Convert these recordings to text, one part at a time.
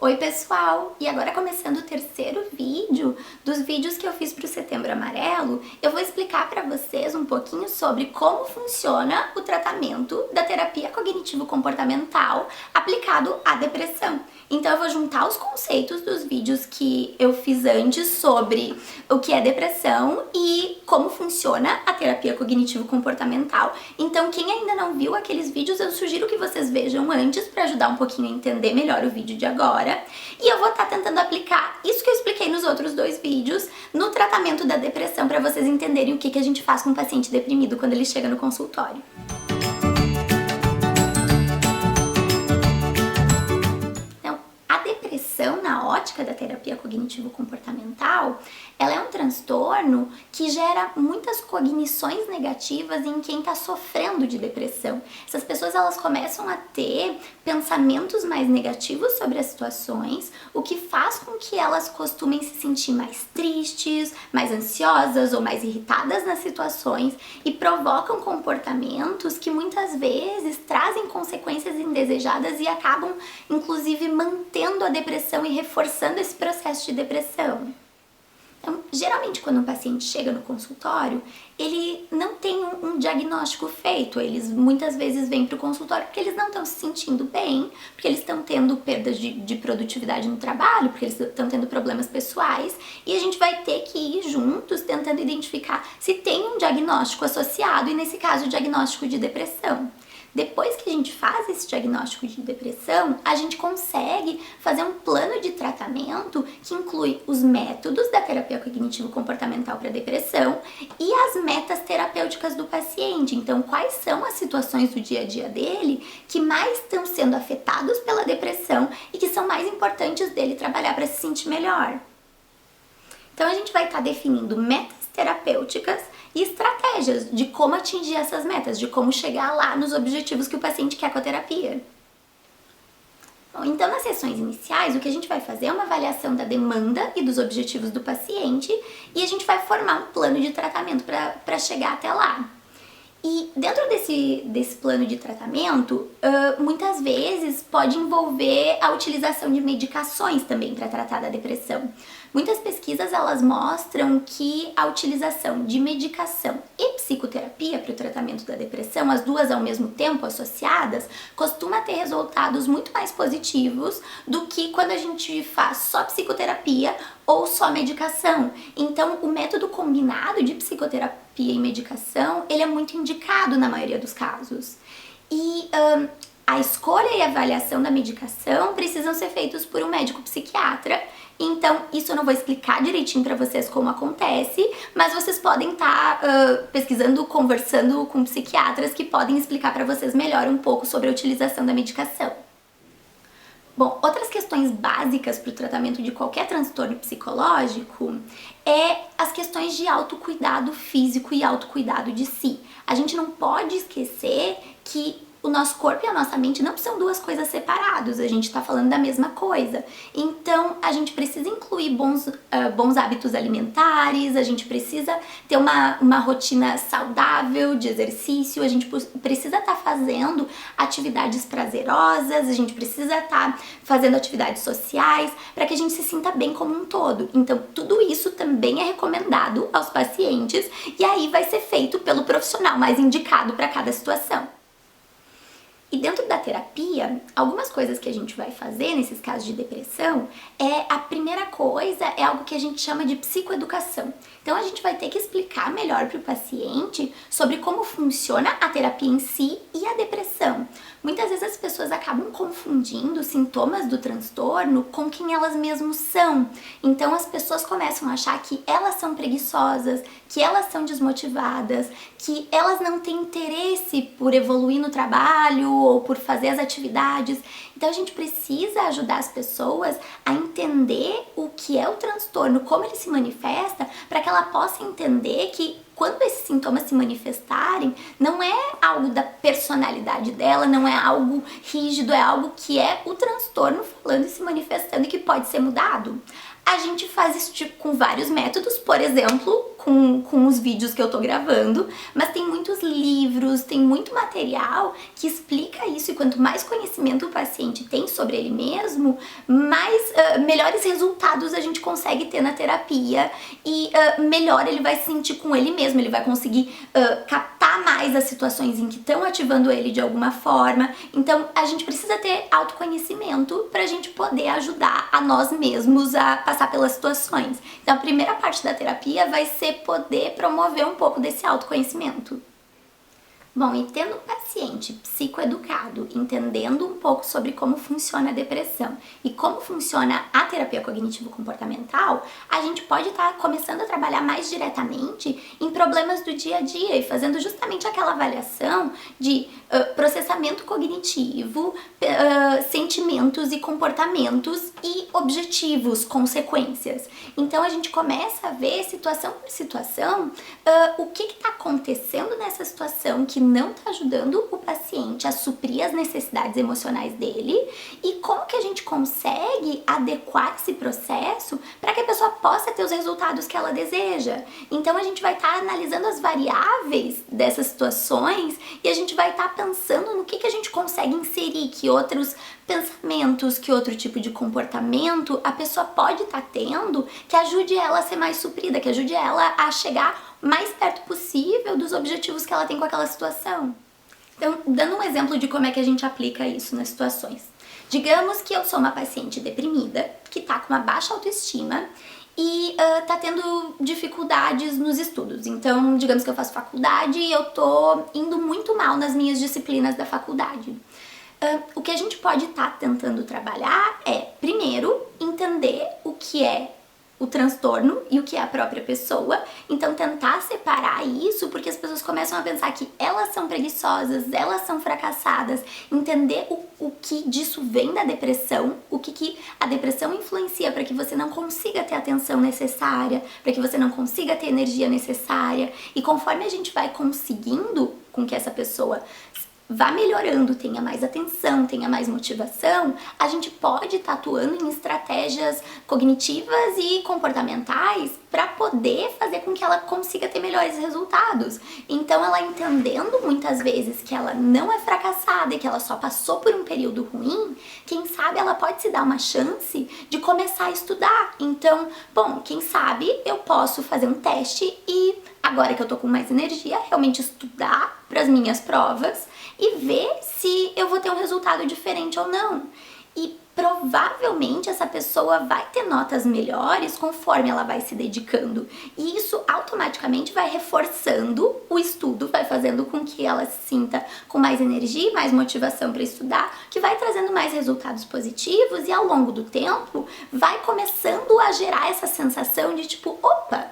Oi pessoal! E agora começando o terceiro vídeo dos vídeos que eu fiz para o Setembro Amarelo, eu vou explicar para vocês um pouquinho sobre como funciona o tratamento da terapia cognitivo-comportamental aplicado à depressão. Então eu vou juntar os conceitos dos vídeos que eu fiz antes sobre o que é depressão e como funciona a terapia cognitivo-comportamental. Então quem ainda não viu aqueles vídeos, eu sugiro que vocês vejam antes para ajudar um pouquinho a entender melhor o vídeo de agora. E eu vou estar tentando aplicar isso que eu expliquei nos outros dois vídeos no tratamento da depressão para vocês entenderem o que a gente faz com um paciente deprimido quando ele chega no consultório. Na ótica da terapia cognitivo-comportamental, ela é um transtorno que gera muitas cognições negativas em quem está sofrendo de depressão. Essas pessoas elas começam a ter pensamentos mais negativos sobre as situações, o que faz com que elas costumem se sentir mais tristes, mais ansiosas ou mais irritadas nas situações e provocam comportamentos que muitas vezes trazem consequências indesejadas e acabam, inclusive, mantendo a depressão e reforçando esse processo de depressão. Então, geralmente quando um paciente chega no consultório, ele não tem um diagnóstico feito, eles muitas vezes vêm para o consultório porque eles não estão se sentindo bem, porque eles estão tendo perdas de produtividade no trabalho, porque eles estão tendo problemas pessoais, e a gente vai ter que ir juntos tentando identificar se tem um diagnóstico associado, e nesse caso o diagnóstico de depressão. Depois que a gente faz esse diagnóstico de depressão, a gente consegue fazer um plano de tratamento que inclui os métodos da terapia cognitivo-comportamental para depressão e as metas terapêuticas do paciente. Então, quais são as situações do dia a dia dele que mais estão sendo afetados pela depressão e que são mais importantes dele trabalhar para se sentir melhor. Então, a gente vai estar definindo metas terapêuticas e estratégias de como atingir essas metas, de como chegar lá nos objetivos que o paciente quer com a terapia. Bom, então nas sessões iniciais, o que a gente vai fazer é uma avaliação da demanda e dos objetivos do paciente e a gente vai formar um plano de tratamento para chegar até lá. E dentro desse plano de tratamento, muitas vezes pode envolver a utilização de medicações também para tratar da depressão. Muitas pesquisas elas mostram que a utilização de medicação e psicoterapia para o tratamento da depressão, as duas ao mesmo tempo associadas, costuma ter resultados muito mais positivos do que quando a gente faz só psicoterapia ou só medicação. Então, o método combinado de psicoterapia e medicação, ele é muito indicado na maioria dos casos. E a escolha e a avaliação da medicação precisam ser feitos por um médico psiquiatra. Então, isso eu não vou explicar direitinho para vocês como acontece, mas vocês podem estar pesquisando, conversando com psiquiatras que podem explicar para vocês melhor um pouco sobre a utilização da medicação. Bom, outras questões básicas para o tratamento de qualquer transtorno psicológico é as questões de autocuidado físico e autocuidado de si. A gente não pode esquecer que o nosso corpo e a nossa mente não são duas coisas separadas, a gente está falando da mesma coisa. Então, a gente precisa incluir bons hábitos alimentares, a gente precisa ter uma rotina saudável de exercício, a gente precisa estar fazendo atividades prazerosas, a gente precisa estar fazendo atividades sociais para que a gente se sinta bem como um todo. Então, tudo isso também é recomendado aos pacientes e aí vai ser feito pelo profissional mais indicado para cada situação. E dentro da terapia, algumas coisas que a gente vai fazer nesses casos de depressão a primeira coisa é algo que a gente chama de psicoeducação. Então a gente vai ter que explicar melhor para o paciente sobre como funciona a terapia em si e a depressão. Muitas vezes as pessoas acabam confundindo os sintomas do transtorno com quem elas mesmas são. Então as pessoas começam a achar que elas são preguiçosas, que elas são desmotivadas, que elas não têm interesse por evoluir no trabalho ou por fazer as atividades. Então a gente precisa ajudar as pessoas a entender o que é o transtorno, como ele se manifesta, para que ela possa entender que quando esses sintomas se manifestarem, não é algo da personalidade dela, não é algo rígido, é algo que é o transtorno falando e se manifestando e que pode ser mudado. A gente faz isso com vários métodos, por exemplo, com os vídeos que eu tô gravando, mas tem muitos livros, tem muito material que explica isso, e quanto mais conhecimento o paciente tem sobre ele mesmo, mais melhores resultados a gente consegue ter na terapia e melhor ele vai se sentir com ele mesmo, ele vai conseguir captar mais as situações em que estão ativando ele de alguma forma. Então a gente precisa ter autoconhecimento pra gente poder ajudar a nós mesmos a passar pelas situações. Então a primeira parte da terapia vai ser poder promover um pouco desse autoconhecimento. Bom, e tendo um paciente psicoeducado, entendendo um pouco sobre como funciona a depressão e como funciona a terapia cognitivo-comportamental, a gente pode estar começando a trabalhar mais diretamente em problemas do dia a dia e fazendo justamente aquela avaliação de processamento cognitivo, sentimentos e comportamentos e objetivos, consequências. Então a gente começa a ver situação por situação o que está acontecendo nessa situação que não está ajudando o paciente a suprir as necessidades emocionais dele e como que a gente consegue adequar esse processo para que a pessoa possa ter os resultados que ela deseja. Então a gente vai estar analisando as variáveis dessas situações e a gente vai estar pensando no que a gente consegue inserir, que outros pensamentos, que outro tipo de comportamento a pessoa pode estar tendo que ajude ela a ser mais suprida, que ajude ela a chegar mais perto possível dos objetivos que ela tem com aquela situação. Então, dando um exemplo de como é que a gente aplica isso nas situações. Digamos que eu sou uma paciente deprimida, que tá com uma baixa autoestima e tá tendo dificuldades nos estudos. Então, digamos que eu faço faculdade e eu tô indo muito mal nas minhas disciplinas da faculdade. O que a gente pode estar tentando trabalhar é, primeiro, entender o que é o transtorno e o que é a própria pessoa. Então tentar separar isso, porque as pessoas começam a pensar que elas são preguiçosas, elas são fracassadas, entender o que disso vem da depressão, o que a depressão influencia para que você não consiga ter a atenção necessária, para que você não consiga ter a energia necessária, e conforme a gente vai conseguindo com que essa pessoa vá melhorando, tenha mais atenção, tenha mais motivação, a gente pode estar atuando em estratégias cognitivas e comportamentais para poder fazer com que ela consiga ter melhores resultados. Então ela entendendo muitas vezes que ela não é fracassada e que ela só passou por um período ruim, quem sabe ela pode se dar uma chance de começar a estudar. Então, bom, quem sabe eu posso fazer um teste e agora que eu tô com mais energia, realmente estudar para as minhas provas e ver se eu vou ter um resultado diferente ou não. E provavelmente essa pessoa vai ter notas melhores conforme ela vai se dedicando. E isso automaticamente vai reforçando o estudo, vai fazendo com que ela se sinta com mais energia e mais motivação para estudar, que vai trazendo mais resultados positivos e ao longo do tempo vai começando a gerar essa sensação de tipo, opa,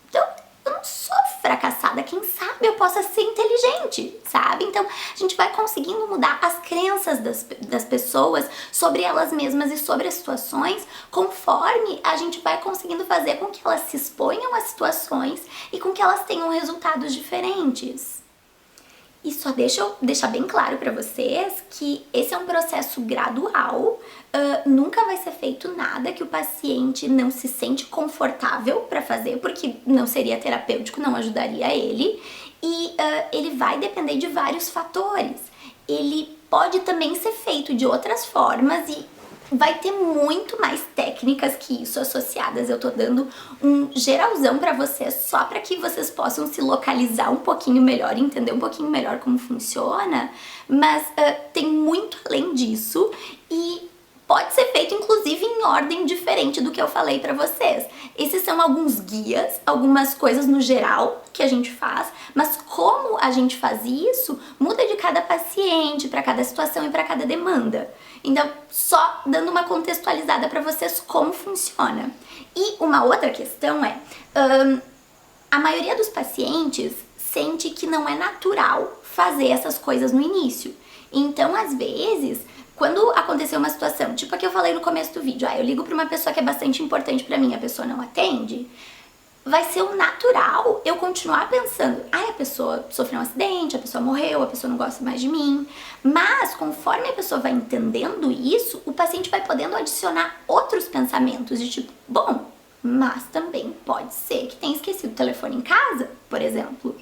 então eu não sou fracassada, quem sabe eu possa ser inteligente, sabe? Então a gente vai conseguindo mudar as crenças das pessoas sobre elas mesmas e sobre as situações, conforme a gente vai conseguindo fazer com que elas se exponham às situações e com que elas tenham resultados diferentes. E só deixa eu deixar bem claro para vocês que esse é um processo gradual, nunca vai ser feito nada que o paciente não se sente confortável para fazer, porque não seria terapêutico, não ajudaria ele, e ele vai depender de vários fatores. Ele pode também ser feito de outras formas e vai ter muito mais técnicas que isso associadas. Eu tô dando um geralzão pra vocês só pra que vocês possam se localizar um pouquinho melhor, entender um pouquinho melhor como funciona, mas tem muito além disso e pode ser feito inclusive em ordem diferente do que eu falei pra vocês. Esses são alguns guias, algumas coisas no geral que a gente faz, mas como a gente faz isso muda de cada paciente, pra cada situação e pra cada demanda. Então, só dando uma contextualizada pra vocês como funciona. E uma outra questão é, a maioria dos pacientes sente que não é natural fazer essas coisas no início. Então, às vezes, quando aconteceu uma situação, tipo a que eu falei no começo do vídeo, eu ligo pra uma pessoa que é bastante importante pra mim, a pessoa não atende, vai ser o natural eu continuar pensando, a pessoa sofreu um acidente, a pessoa morreu, a pessoa não gosta mais de mim. Mas conforme a pessoa vai entendendo isso, o paciente vai podendo adicionar outros pensamentos de tipo, bom, mas também pode ser que tenha esquecido o telefone em casa, por exemplo.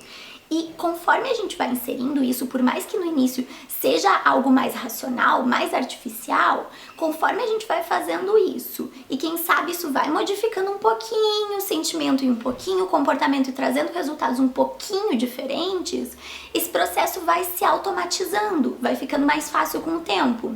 E conforme a gente vai inserindo isso, por mais que no início seja algo mais racional, mais artificial, conforme a gente vai fazendo isso, e quem sabe isso vai modificando um pouquinho o sentimento e um pouquinho o comportamento e trazendo resultados um pouquinho diferentes, esse processo vai se automatizando, vai ficando mais fácil com o tempo.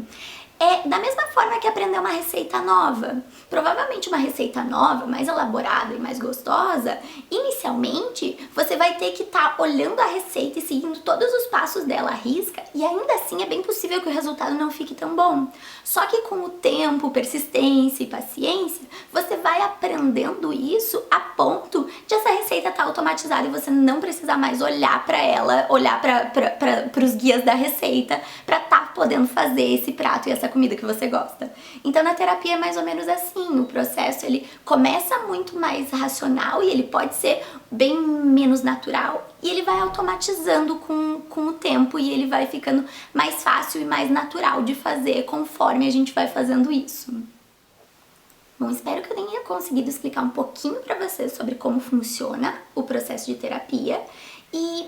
É da mesma forma que aprender uma receita nova. Provavelmente uma receita nova, mais elaborada e mais gostosa, inicialmente você vai ter que estar olhando a receita e seguindo todos os passos dela à risca, e ainda assim é bem possível que o resultado não fique tão bom. Só que com o tempo, persistência e paciência, você vai aprendendo isso a ponto de essa receita estar automatizada e você não precisar mais olhar para ela, olhar para os guias da receita para estar podendo fazer esse prato e essa comida que você gosta. Então na terapia é mais ou menos assim, o processo ele começa muito mais racional e ele pode ser bem menos natural e ele vai automatizando com o tempo e ele vai ficando mais fácil e mais natural de fazer conforme a gente vai fazendo isso. Bom, espero que eu tenha conseguido explicar um pouquinho para vocês sobre como funciona o processo de terapia e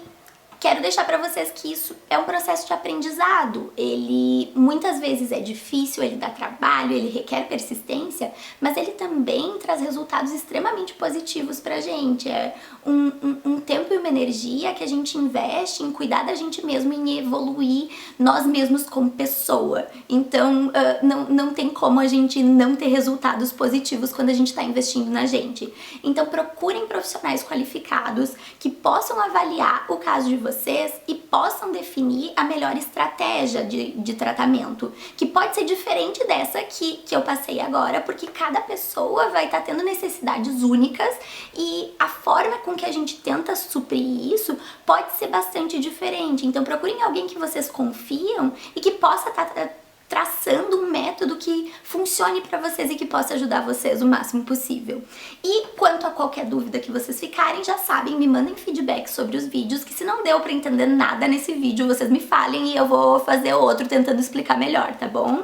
quero deixar para vocês que isso é um processo de aprendizado. Ele muitas vezes é difícil, ele dá trabalho, ele requer persistência, mas ele também traz resultados extremamente positivos pra gente. É um tempo e uma energia que a gente investe em cuidar da gente mesmo, em evoluir nós mesmos como pessoa. Então, não tem como a gente não ter resultados positivos quando a gente está investindo na gente. Então, procurem profissionais qualificados que possam avaliar o caso de vocês e possam definir a melhor estratégia de tratamento, que pode ser diferente dessa que eu passei agora, porque cada pessoa vai estar tendo necessidades únicas e a forma com que a gente tenta suprir isso pode ser bastante diferente. Então procurem alguém que vocês confiam e que possa estar traçando um método que funcione para vocês e que possa ajudar vocês o máximo possível. E quanto a qualquer dúvida que vocês ficarem, já sabem, me mandem feedback sobre os vídeos, que se não deu para entender nada nesse vídeo, vocês me falem e eu vou fazer outro tentando explicar melhor, tá bom?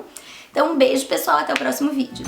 Então um beijo pessoal, até o próximo vídeo.